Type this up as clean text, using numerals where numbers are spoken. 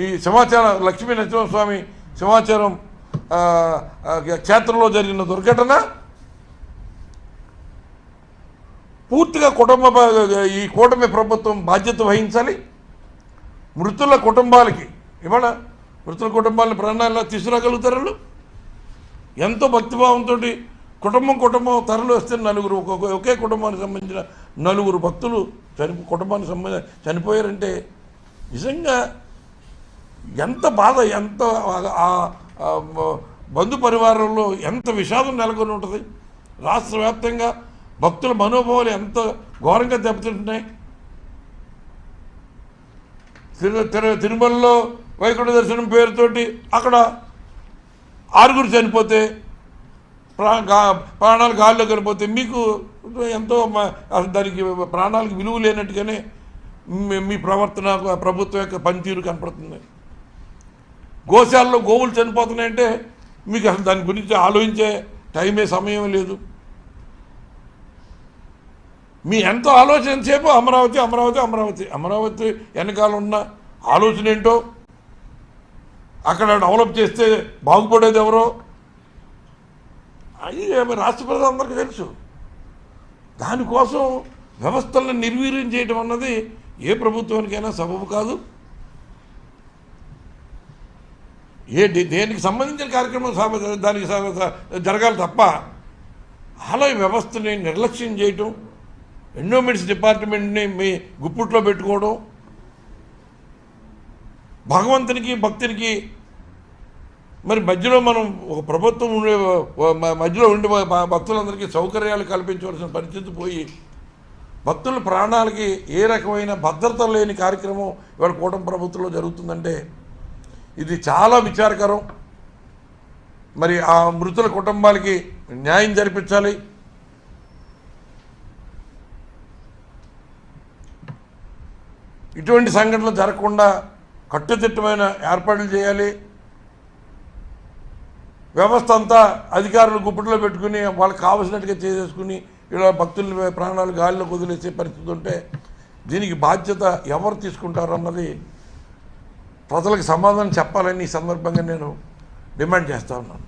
ఈ సమాచారం లక్ష్మీ నరసింహస్వామి సమాచారం క్షేత్రంలో జరిగిన దుర్ఘటన పూర్తిగా ఈ కూటమి ప్రభుత్వం బాధ్యత వహించాలి. మృతుల కుటుంబాలకి ఇవాళ మృతుల కుటుంబాలను ప్రాణాల్లో తీసుకురాగలుగుతారు. వాళ్ళు ఎంతో భక్తిభావంతో కుటుంబం తరలి వస్తే నలుగురు ఒకే కుటుంబానికి సంబంధించిన నలుగురు భక్తులు కుటుంబానికి చనిపోయారంటే నిజంగా ఎంత బాధ, ఎంత బంధు పరివారంలో ఎంత విషాదం నెలకొని ఉంటుంది. రాష్ట్ర వ్యాప్తంగా భక్తుల మనోభావాలు ఎంత ఘోరంగా దెబ్బతింటున్నాయి. తిరుమలలో వైకుంఠ దర్శనం పేరుతోటి అక్కడ 6 చనిపోతే ప్రాణాలు గాల్లో కలిపోతే మీకు ఎంతో దానికి ప్రాణాలకు విలువ లేనట్టుగానే మీ ప్రవర్తన ప్రభుత్వం యొక్క పనితీరు కనపడుతుంది. గోశాలలో గోవులు చనిపోతున్నాయంటే మీకు అసలు దాని గురించి ఆలోచించే టైమే సమయం లేదు. మీ ఎంతో ఆలోచన సేపు అమరావతి అమరావతి అమరావతి అమరావతి వెనకాల ఉన్న ఆలోచన ఏంటో, అక్కడ డెవలప్ చేస్తే బాగుపడేది ఎవరో అది రాష్ట్ర ప్రజలందరికీ తెలుసు. దానికోసం వ్యవస్థలను నిర్వీర్యం చేయడం అన్నది ఏ ప్రభుత్వానికైనా సబబు కాదు. దేనికి సంబంధించిన కార్యక్రమం దానికి జరగాలి తప్ప ఆలయ వ్యవస్థని నిర్లక్ష్యం చేయటం, ఎండోమెంట్స్ డిపార్ట్మెంట్ని మీ గుప్పుట్లో పెట్టుకోవడం, భగవంతునికి భక్తునికి మరి మధ్యలో మనం ఒక ప్రభుత్వం మధ్యలో ఉండే భక్తులందరికీ సౌకర్యాలు కల్పించవలసిన పరిస్థితి పోయి భక్తుల ప్రాణాలకి ఏ రకమైన భద్రత లేని కార్యక్రమం ఇవాళ కూటమి ప్రభుత్వంలో జరుగుతుందంటే ఇది చాలా విచారకరం. మరి ఆ మృతుల కుటుంబాలకి న్యాయం జరిపించాలి. ఇటువంటి సంఘటనలు జరగకుండా కట్టుదిట్టమైన ఏర్పాట్లు చేయాలి. వ్యవస్థ అంతా అధికారులు గుప్పిట్లో పెట్టుకుని వాళ్ళకి కావలసినట్టుగా చేసేసుకుని ఇలా భక్తుల ప్రాణాలు గాలిలో వదిలేసే పరిస్థితి ఉంటే దీనికి బాధ్యత ఎవరు తీసుకుంటారు అన్నది ప్రజలకు సమాధానం చెప్పాలని ఈ సందర్భంగా నేను డిమాండ్ చేస్తా ఉన్నాను.